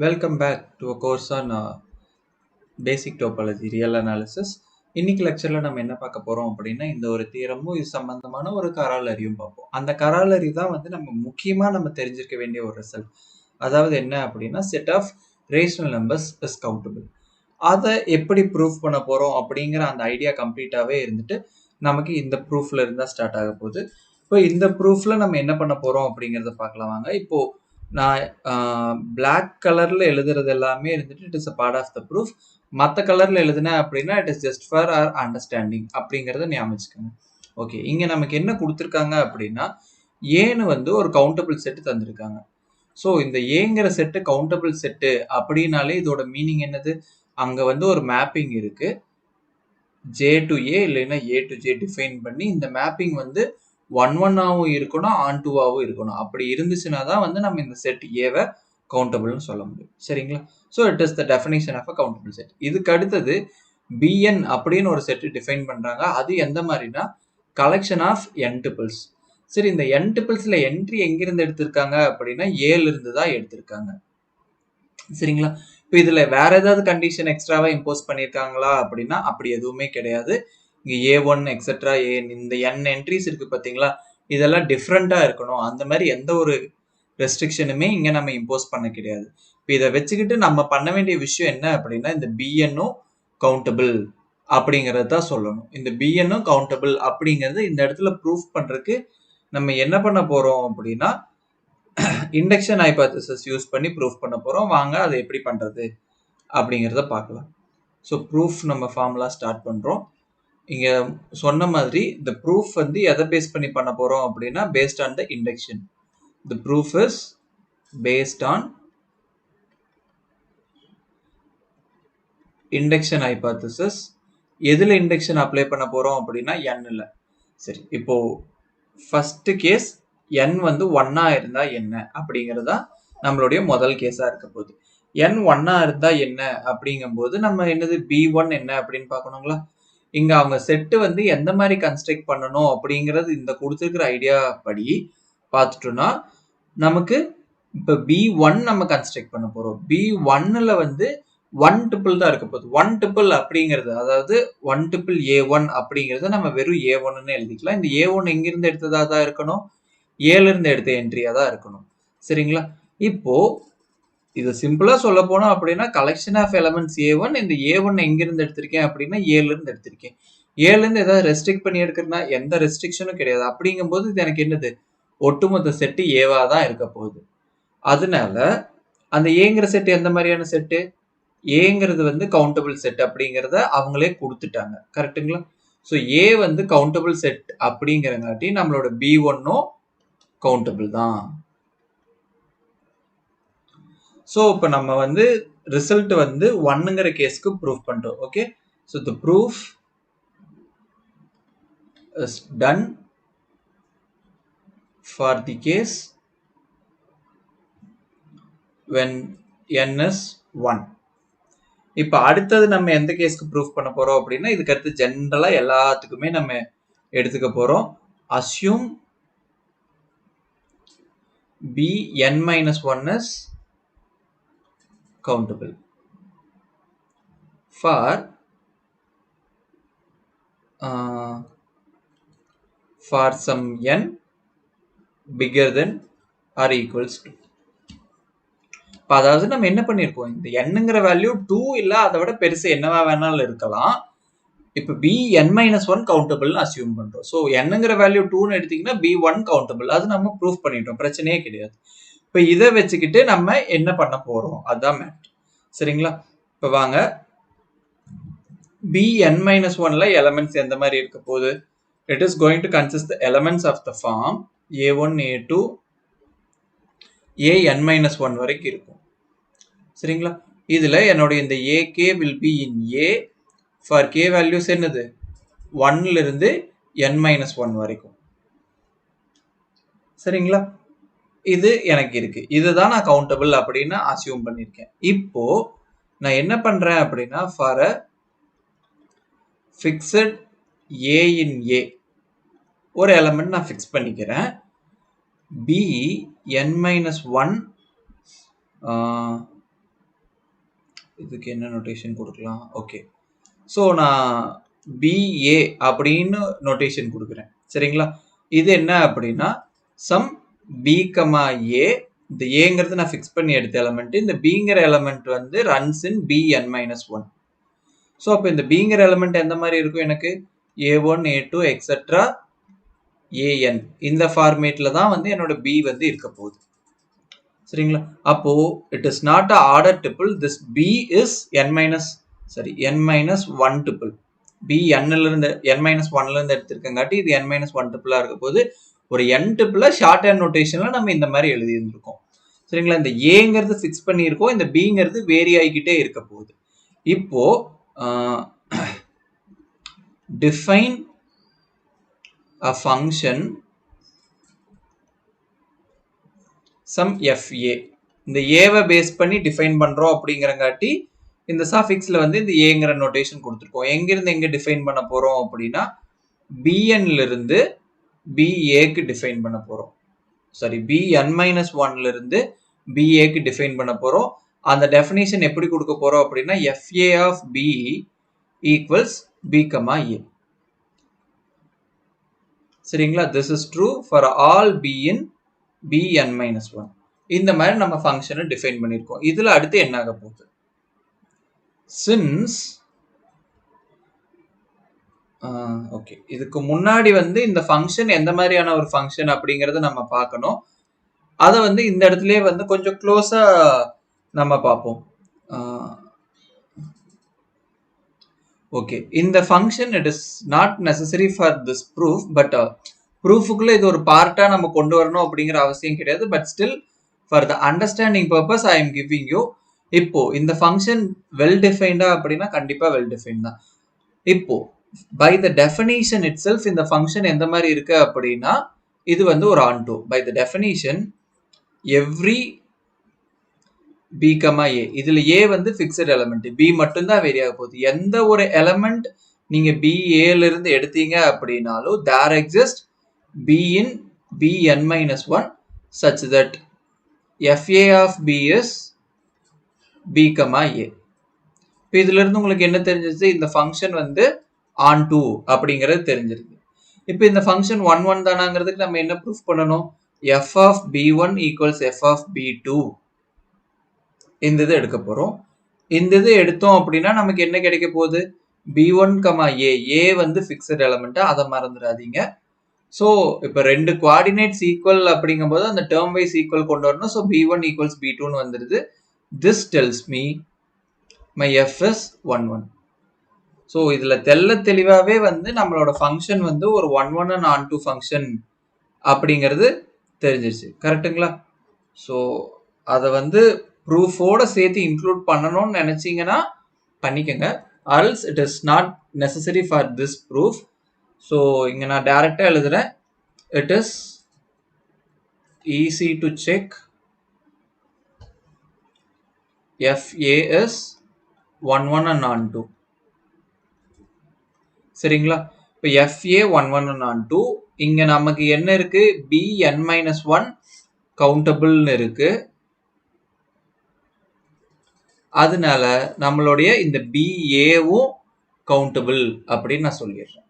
Welcome back to a course on basic topology, real analysis. இன்னைக்கு லெக்சர்ல நம்ம என்ன பார்க்க போறோம் அப்படின்னா இந்த ஒரு தியரமும் இது சம்பந்தமான ஒரு கராலரியும் பார்ப்போம். அந்த கராலரி தான் நம்ம முக்கியமா நம்ம தெரிஞ்சிருக்க வேண்டிய ஒரு ரிசல்ட். அதாவது என்ன அப்படின்னா set of rational numbers is countable. அதை எப்படி ப்ரூஃப் பண்ண போறோம் அப்படிங்கிற அந்த ஐடியா கம்ப்ளீட்டாவே இருந்துட்டு நமக்கு இந்த ப்ரூஃப்ல இருந்தா ஸ்டார்ட் ஆக போகுது. இப்போ இந்த ப்ரூஃப்ல நம்ம என்ன பண்ண போறோம் அப்படிங்கிறத பார்க்கலாம் வாங்க. இப்போ நான் பிளாக் கலர்ல எழுதுறது எல்லாமே இருந்துட்டு it is a part of the proof. மற்ற கலர்ல எழுதுனேன் அப்படின்னா it is just for our understanding அப்படிங்கிறத ஞாபகம். ஓகே, இங்க நமக்கு என்ன கொடுத்துருக்காங்க அப்படின்னா ஏன்னு ஒரு கவுண்டபிள் செட்டு தந்திருக்காங்க. ஸோ இந்த ஏங்கிற செட்டு கவுண்டபிள் செட்டு அப்படின்னாலே இதோட மீனிங் என்னது? அங்க ஒரு மேப்பிங் இருக்கு, ஜே டு ஏ இல்லைன்னா ஏ டு ஜே டிஃபைன் பண்ணி இந்த மேப்பிங் 1-1ஆவும் இருக்கணும், on-2ஆவும் இருக்கணும். அப்படி இருந்துச்சுன்னா தான் நம்ம இந்த செட் ஏவை கவுண்டபிள்னு சொல்ல முடியும். சரிங்களா? So it is the definition of a countable set. இதுக்கு அடுத்தது பிஎன் அப்படின்னு ஒரு செட் டிஃபைன் பண்றாங்க. அது எந்த மாதிரினா கலெக்ஷன் ஆஃப் என் டிபிள்ஸ். சரி, இந்த என் டிபிள்ஸ்ல என்ட்ரி எங்கிருந்து எடுத்திருக்காங்க அப்படின்னா ஏல இருந்து தான் எடுத்திருக்காங்க. சரிங்களா? இப்போ இதுல வேற ஏதாவது கண்டிஷன் எக்ஸ்ட்ராவா இம்போஸ் பண்ணியிருக்காங்களா அப்படின்னா அப்படி எதுவுமே கிடையாது. இங்க A1 எக்ஸெட்ரா ஏன் இந்த n என்ட்ரிஸ் இருக்கு பாத்தீங்களா, இதெல்லாம் டிஃப்ரெண்டா இருக்கணும். அந்த மாதிரி எந்த ஒரு ரெஸ்ட்ரிக்ஷனுமே இங்க நம்ம இம்போஸ் பண்ண கிடையாது. இப்போ இதை வச்சுக்கிட்டு நம்ம பண்ண வேண்டிய விஷயம் என்ன அப்படின்னா இந்த பிஎன்னும் கவுண்டபிள் அப்படிங்கறது தான் சொல்லணும். இந்த பிஎன்னும் கவுண்டபிள் அப்படிங்கறது இந்த இடத்துல ப்ரூஃப் பண்றதுக்கு நம்ம என்ன பண்ண போறோம் அப்படின்னா இண்டக்ஷன் ஹைபோதசிஸ் யூஸ் பண்ணி ப்ரூஃப் பண்ண போறோம். வாங்க அதை எப்படி பண்றது அப்படிங்கறத பார்க்கலாம். ஸோ ப்ரூஃப் நம்ம ஃபார்முலா ஸ்டார்ட் பண்றோம். இங்க சொன்ன மாதிரி the proof எதை பேஸ் பண்ணி பண்ண போறோம் அப்படின்னா based on the induction. The proof is based on induction hypothesis. எதுல இண்டக்ஷன் அப்ளை பண்ண போறோம் அப்படின்னா n-ல. சரி, இப்போ ஃபர்ஸ்ட் கேஸ் n 1-ஆ இருந்தா என்ன அப்படிங்கறதா நம்மளுடைய முதல் கேஸா இருக்க போகுது. n 1-ஆ இருந்தா என்ன அப்படிங்கும்போது நம்ம என்னது b1 என்ன அப்படின்னு பார்க்கணுங்களா? இங்க அவங்க செட்டு எந்த மாதிரி கன்ஸ்ட்ரக்ட் பண்ணணும் அப்படிங்கிறது இந்த கொடுத்துருக்கிற ஐடியா படி பார்த்துட்டோம்னா நமக்கு இப்ப B1 நம்ம கன்ஸ்ட்ரக்ட் பண்ண போறோம். B1ல 1 டிபிள் தான் இருக்க போகுது. 1 டிபிள் அப்படிங்கிறது அதாவது 1 டிபிள் A1 அப்படிங்கறத நம்ம வெறும் A1ன்னு எழுதிக்கலாம். இந்த A1 எங்கிருந்து எடுத்ததா தான் இருக்கணும், ஏல இருந்து எடுத்த என்ட்ரியா தான் இருக்கணும். சரிங்களா? இப்போ இது சிம்பிளா சொல்ல போனோம் அப்படின்னா கலெக்ஷன் ஆஃப் எலமெண்ட்ஸ் A1. இந்த A1 எங்கிருந்து எடுத்திருக்கேன் அப்படின்னா ஏல இருந்து எடுத்திருக்கேன். ஏல இருந்து ஏதாவது ரெஸ்ட்ரிக்ட் பண்ணி எடுக்கிறதுனா எந்த ரெஸ்ட்ரிக்ஷனும் கிடையாது. அப்படிங்கும்போது இது எனக்கு என்னது ஒட்டுமொத்த செட்டு ஏவா தான் இருக்க போகுது. அதனால அந்த ஏங்கிற செட் எந்த மாதிரியான செட்டு? ஏங்கிறது கவுண்டபிள் செட் அப்படிங்கிறத அவங்களே கொடுத்துட்டாங்க. கரெக்டுங்களா? ஸோ ஏ கவுண்டபிள் செட் அப்படிங்கிறங்காட்டி நம்மளோட B1-ம் கவுண்டபிள் தான். ஸோ இப்போ நம்ம ரிசல்ட் 1ங்கிற கேஸ்க்கு ப்ரூஃப் பண்ணிட்டோம். Okay, so the proof is done for the case when n is 1. இப்போ அடுத்தது நம்ம எந்த கேஸ்க்கு ப்ரூஃப் பண்ண போறோம் அப்படின்னா இதுக்கு அடுத்து ஜென்ரலா எல்லாத்துக்குமே நம்ம எடுத்துக்க போறோம். assume bn-1 is countable for some n bigger than or equals to. அதாவது நம்ம என்ன பண்ணிருக்கோம், இந்த n-ங்கிற வேல்யூ 2 இல்ல அதை விட பெருசு என்னவா வேணாலும் இருக்கலாம். இப்ப bn-1 கவுண்டபிள்னு அசியூம் பண்றோம். ஸோ n-ங்கிற வேல்யூ 2ன்னு எடுத்தீங்கன்னா b1 கவுண்டபிள். அது நம்ம ப்ரூஃப் பண்ணிட்டோம், பிரச்சனையே கிடையாது. இப்ப இதை வச்சுக்கிட்டு நம்ம என்ன பண்ண போறோம் அதான் மேட்டர். சரிங்களா? இப்ப வாங்க bn-1ல எலமெண்ட்ஸ் எந்த மாதிரி இருக்க போகுது? It is going to consist the elements of the form a1 a2 an-1 வரைக்கும் இருக்கும். சரிங்களா? இதுல என்னுடைய இந்த ak will be in a for k values என்னது 1ல இருந்து n-1 வரைக்கும். சரிங்களா? இது எனக்கு இருக்கு. இதுதான் நான் கவுண்டபிள் அப்படின்னு அசியூம் பண்ணிருக்கேன். இப்போ நான் என்ன பண்றேன் அப்படின்னா for a fixed a in a ஒரு எலமெண்ட் நான் ஃபிக்ஸ் பண்ணிக்கிறேன். bn-1 இதுக்கு என்ன நோட்டேஷன் கொடுக்கலாம்? ஓகே, ஸோ நான் BA அப்படின்னு நோட்டேஷன் கொடுக்குறேன். சரிங்களா? இது என்ன அப்படின்னா சம் B, A. இந்த ஏங்கிறது நான் ஃபிக்ஸ் பண்ணி எடுத்த எலமெண்ட். இந்த பிங்கிற எலமெண்ட் வந்து ரன்ஸ் இன் Bn-1. ஸோ அப்போ இந்த பிங்கிற எலமெண்ட் எந்த மாதிரி இருக்கும்? எனக்கு A1, A2 எக்ஸெட்ரா AN இந்த ஃபார்மேட்ல தான் வந்து என்னோட B வந்து இருக்க போகுது. சரிங்களா? அப்போ it is not a order டிபிள். This B is n-1 டிபிள். B n-ல இருந்து n-1ல இருந்து எடுத்திருக்கங்காட்டி இது n-1 டிபிளா இருக்க போது. ஒரு n டிபிள ஷார்ட் ஹேண்ட் நோட்டேஷன்ல நம்ம இந்த மாதிரி எழுதி இருந்திருக்கோம். சரிங்களா? இந்த ஏங்கிறது ஃபிக்ஸ் பண்ணியிருக்கோம், இந்த பிங்கிறது வேரி ஆகிக்கிட்டே இருக்க போகுது. இப்போ define a function some FA. இந்த ஏவை பேஸ் பண்ணி டிஃபைன் பண்றோம் அப்படிங்கிறங்காட்டி இந்த சஃபிக்ஸ்ல வந்து இந்த ஏங்கிற நோட்டேஷன் கொடுத்துருக்கோம். எங்கிருந்து எங்க டிஃபைன் பண்ண போறோம் அப்படின்னா BNல இருந்து BAக்கு டிஃபைன் பண்ண போறோம். சாரி, Bn-1ல இருந்து BAக்கு டிஃபைன் பண்ண போறோம். அந்த டெஃபினிஷன் எப்படி கொடுக்க போறோம் அப்படின்னா FA of B equals B, A. சரிங்களா? This is true for all B in Bn-1. இந்த மாதிரி நம்ம ஃபங்க்ஷனை டிஃபைன் பண்ணியிருக்கோம். இதுல அடுத்து என்ன ஆக போகுது? சின்ஸ் ஓகே, இதுக்கு முன்னாடி வந்து இந்த ஃபங்க்ஷன் எந்த மாதிரியான ஒரு ஃபங்க்ஷன் அப்படிங்கறத நம்ம பார்க்கணும். அதை வந்து இந்த இடத்துலயே வந்து கொஞ்சம் க்ளோஸா நம்ம பார்ப்போம். ஓகே, இந்த function it is not necessary for this proof, but ப்ரூஃபுக்குள்ள இது ஒரு பார்ட்டா நம்ம கொண்டு வரணும் அப்படிங்கிற அவசியம் கிடையாது. But still for the understanding purpose I am giving you. இப்போ இந்த ஃபங்க்ஷன் வெல் டிஃபைன்டா அப்படின்னா கண்டிப்பா வெல் டிஃபைன் தான். இப்போ by the definition itself இந்த ஃபங்க்ஷன் எந்த மாதிரி இருக்கு அப்படின்னா இது வந்து ஒரு onto. By the definition every B, A. இதுல A வந்து ஃபிக்ஸட் எலமெண்ட், B மட்டும்தான் வேரி ஆக போகுது. எந்த ஒரு எலமெண்ட் நீங்க BAல இருந்து எடுத்தீங்க அப்படின்னாலும் there exist B in Bn-1 such that FA of B is B, A. இப்போ இதுல இருந்து உங்களுக்கு என்ன தெரிஞ்சிச்சு? இந்த ஃபங்க்ஷன் வந்து ஆன்டூ அப்படிங்கிறது தெரிஞ்சிருக்கு. இப்போ இந்த ஃபங்க்ஷன் 1 தானாங்கிறதுக்கு நம்ம என்ன ப்ரூஃப் பண்ணணும்? F of B1 equals F of B2. இந்த இது எடுக்க போறோம். இந்த இது எடுத்தோம் அப்படின்னா நமக்கு என்ன கிடைக்க போகுது? B1, A வந்து ஃபிக்ஸட் எலமெண்ட், அதை மறந்துடாதீங்க. ஸோ இப்போ ரெண்டு குவாடினேட்ஸ் ஈக்குவல் அப்படிங்கும் போது அந்த டேர்ம் வைஸ் ஈக்குவல் கொண்டு வரணும். ஸோ B1 equals B2ன்னு வந்துடுது. This டெல்ஸ் me my F is 1. So இதுல தெளிவாவே வந்து நம்மளோட ஃபங்க்ஷன் வந்து ஒரு 1 and onto ஃபங்க்ஷன் அப்படிங்கிறது தெரிஞ்சிருச்சு. கரெக்டுங்களா? ஸோ அதை வந்து ப்ரூஃபோட சேர்த்து இன்க்ளூட் பண்ணணும்னு நினைச்சீங்கன்னா பண்ணிக்கங்க. Alps it is not necessary for this proof. So இங்க நான் டைரக்டா எழுதுறேன். It is easy to check FA is 1 and onto. சரிங்களா? இப்போ FA 1 and onto. இங்க நமக்கு என்ன இருக்கு? Bn-1 கவுண்டபிள்னு இருக்கு. அதனால நம்மளுடைய இந்த BAவும் கவுண்டபிள் அப்படின்னு நான் சொல்லிடுறேன்.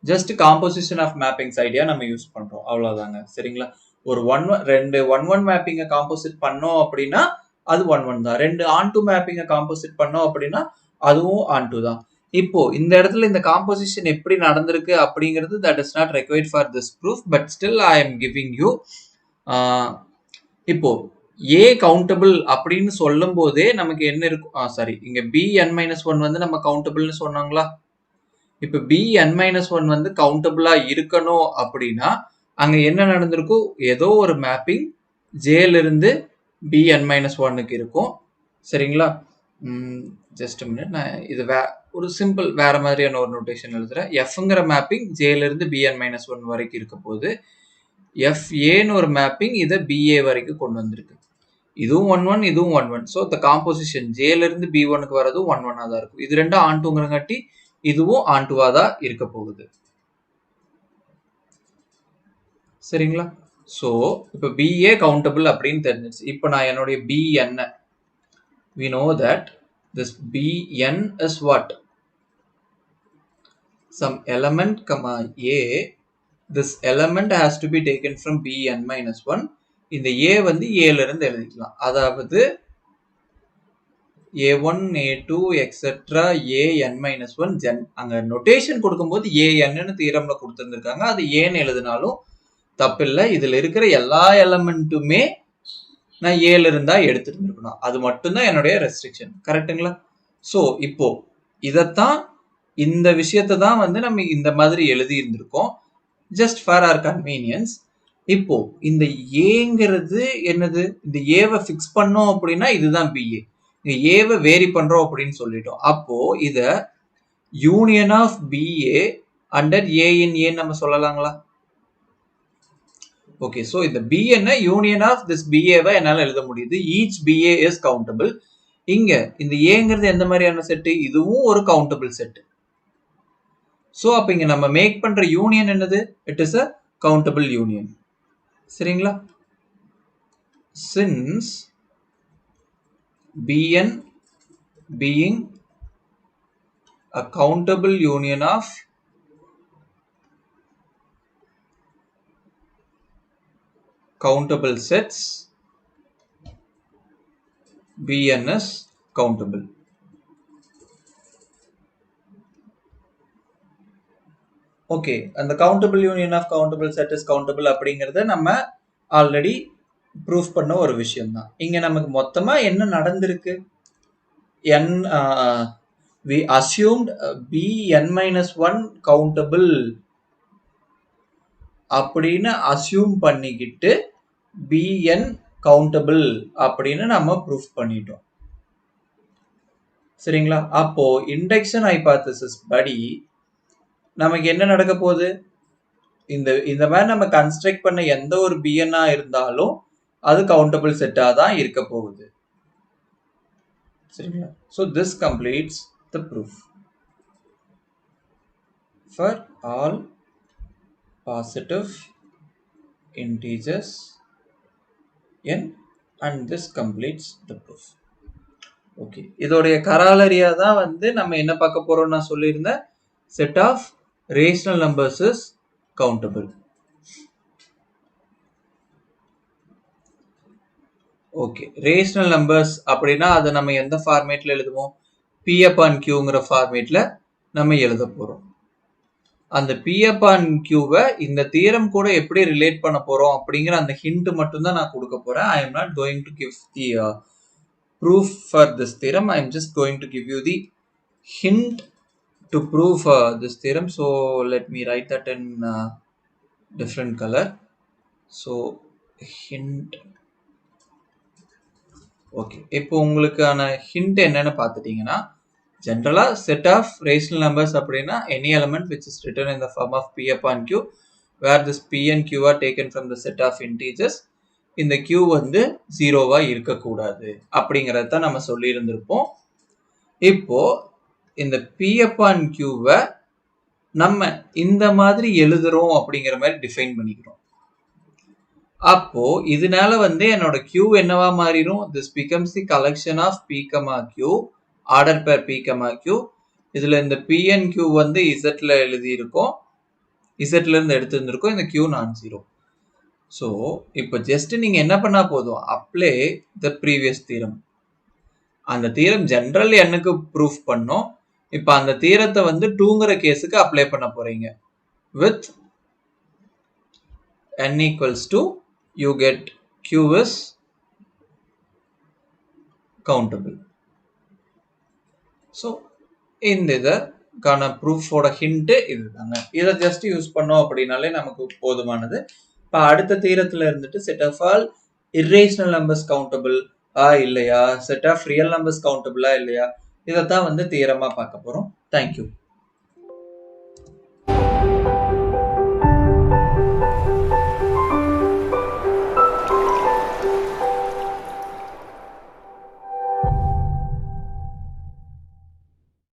Just composition of mappings idea நம்ம யூஸ் பண்றோம், அவ்வளவுதாங்க. சரிங்களா? ஒரு 1-1 மேப்பிங்கை காம்போசிட் பண்ணோம் அப்படின்னா அது 1 தான். 2 onto மேப்பிங்கை காம்போசிட் பண்ணோம் அப்படின்னா அதுவும் onto தான். இப்போ இந்த இடத்துல இந்த காம்போசிஷன் எப்படி நடந்திருக்கு அப்படிங்கிறது that is not required for this proof, but still I am giving you. இப்போ A கவுண்டபிள் அப்படின்னு சொல்லும் போதே நமக்கு என்ன இருக்கும்? சாரி, இங்க Bn-1 வந்து நம்ம கவுண்டபிள்னு சொன்னாங்களா? இப்ப Bn-1 வந்து கவுண்டபிளா இருக்கணும் அப்படின்னா அங்க என்ன நடந்திருக்கும்? ஏதோ ஒரு மேப்பிங் Jல இருந்து Bn-1க்கு இருக்கும். சரிங்களா? ஜஸ்ட் மினிட், நான் இது ஒரு சிம்பிள் வேற மாதிரியான ஒரு நோட்டேஷன் எழுதுறேன். Fங்கிற மேப்பிங் Jல இருந்து Bn-1 வரைக்கும் இருக்க போது, FAன்னு ஒரு மேப்பிங் இதை BA வரைக்கும் கொண்டு வந்திருக்கு. இதுவும் 1-1, இதுவும் 1-1. ஸோ த காம்போசிஷன் Jல இருந்து B1க்கு வரதும் 1-1 தான் இருக்கும். இது ரெண்டும் ஆன்டூங்கிறங்காட்டி இதுவும் ஆன்டூவா தான் இருக்க போகுது. சரிங்களா? ஸோ இப்போ BA கவுண்டபிள் அப்படின்னு தெரிஞ்சிச்சு. இப்போ நான் என்னுடைய BN we know that this Bn is what? Some element comma a. This element has to be taken from Bn minus 1. இந்த a வந்து a ல இருந்து எழுதிக்கலாம். அதாவது a1 a2 etc an minus 1 gen. அங்க நோட்டேஷன் கொடுக்கும்போது an ன்னு தியரம்ல கொடுத்திருந்திருக்காங்க. அது ஏன்னு எழுதினாலும் தப்பில்லை. இதுல இருக்கிற எல்லா எலமெண்ட்டுமே நான் ஏல இருந்தா எடுத்துட்டு இருக்கணும். அது மட்டும்தான் என்னுடைய ரெஸ்ட்ரிக்ஷன். கரெக்டுங்களா? ஸோ இப்போ இதைத்தான் இந்த விஷயத்தை தான் வந்து நம்ம இந்த மாதிரி எழுதி இருந்திருக்கோம். Just for our convenience. இப்போ இந்த ஏங்கிறது என்னது? இந்த ஏவை ஃபிக்ஸ் பண்ணோம் அப்படின்னா இதுதான் பிஏ. இங்க ஏவை வேரி பண்றோம் அப்படின்னு சொல்லிட்டோம். அப்போ இத union of P A under A in A நம்ம சொல்லலாங்களா? ஓகே, ஸோ இந்த பிஏன்னா யூனியன் ஆஃப் திஸ் பிஏவை என்னால் எழுத முடியுது. Each P A is countable. இங்க இந்த ஏங்கிறது எந்த மாதிரியான செட்டு? இதுவும் ஒரு கவுண்டபிள் செட். ஸோ அப்ப இங்க நம்ம மேக் பண்ற யூனியன் என்னது? It is a countable union. சரிங்களா? Since Bn being a countable union of countable sets, Bn is countable. Okay, அந்த countable union of countable set is countable அப்படிங்கறத நம்ம ஆல்ரெடி ப்ரூஃப் பண்ண ஒரு விஷயம் தான். இங்க நமக்கு மொத்தமா என்ன நடந்திருக்கு? we assumed Bn minus 1 countable அப்படின்னு அசியூம் பண்ணிக்கிட்டு Bn கவுண்டபிள் அப்படின்னு நம்ம ப்ரூஃப் பண்ணிட்டோம். சரிங்களா? அப்போ இண்டக்ஷன் ஹைபோதசிஸ் படி நமக்கு என்ன நடக்க போகுது? இந்த மாதிரி நம்ம கன்ஸ்ட்ரக்ட் பண்ண எந்த ஒரு பிஎன்னா இருந்தாலும் அது கவுண்டபிள் செட்டா தான் இருக்க போகுது. சரிங்களா? So this completes the proof for all positive integers n, and this completes the proof. Okay, இதோடைய கராலரியா தான் வந்து நம்ம என்ன பார்க்க போறோம்? நான் சொல்லியிருந்தேன், set of rational numbers is countable. Okay, rational numbers அப்படின்னா அதை நம்ம எந்த ஃபார்மேட்ல எழுதுவோம்? P upon Qங்கிற ஃபார்மேட்ல நம்ம எழுத போறோம். அந்த P upon Qவை இந்த தியரம் கூட எப்படி ரிலேட் பண்ண போறோம் அப்படிங்கிற அந்த ஹிண்ட் மட்டும் தான் நான் கொடுக்க போறேன். I am not going to give the proof for this theorem. I am just going to give you the hint to prove this theorem. So let me write that in different color. So hint. Okay, இப்போ உங்களுக்கான hint என்னன்னு பார்த்துட்டீங்கன்னா, ஜென்ரலா set of rational numbers அப்படின்னா any element which is written in the form of P upon Q where this P and Q are taken from the set of integers. இந்த Q வந்து ஜீரோவா இருக்கக்கூடாது அப்படிங்கறத நம்ம சொல்லி இருந்திருப்போம். இப்போ இந்த P upon Qவை நம்ம இந்த மாதிரி எழுதுறோம் அப்படிங்கிற மாதிரி டிஃபைன் பண்ணிக்கிறோம். அப்போ இதனால வந்து என்னோட Q என்னவா மாறிடும்? This becomes the collection of P, Q, order pair P, Q. இதுல இந்த P and Q வந்து Z ல எழுதி இருக்கோம், Z ல இருந்து எடுத்து இருந்திருக்கோம். இந்த Q நான் ஜீரோ. ஸோ இப்போ ஜஸ்ட் நீங்க என்ன பண்ணா போதும்? Apply the previous theorem. அந்த தியரம் ஜென்ரல் எனக்கு ப்ரூஃப் பண்ணோம். இப்போ அந்த தியரத்தை வந்து 2ங்கிற கேஸுக்கு அப்ளை பண்ண போறீங்க. With n equals to you get Q is countable. So இந்த இதற்கான ப்ரூஃபோட ஹிண்ட் இதுதாங்க. இதை ஜஸ்ட் யூஸ் பண்ணோம் அப்படின்னாலே நமக்கு போதுமானது. இப்போ அடுத்த தீரத்துல இருந்துட்டு set of all irrational numbers countable இல்லையா, செட் ஆஃப் ரியல் நம்பர்ஸ் கவுண்டபிளா இல்லையா, இதைத்தான் வந்து தீரமா பார்க்க போறோம். தேங்க்யூ.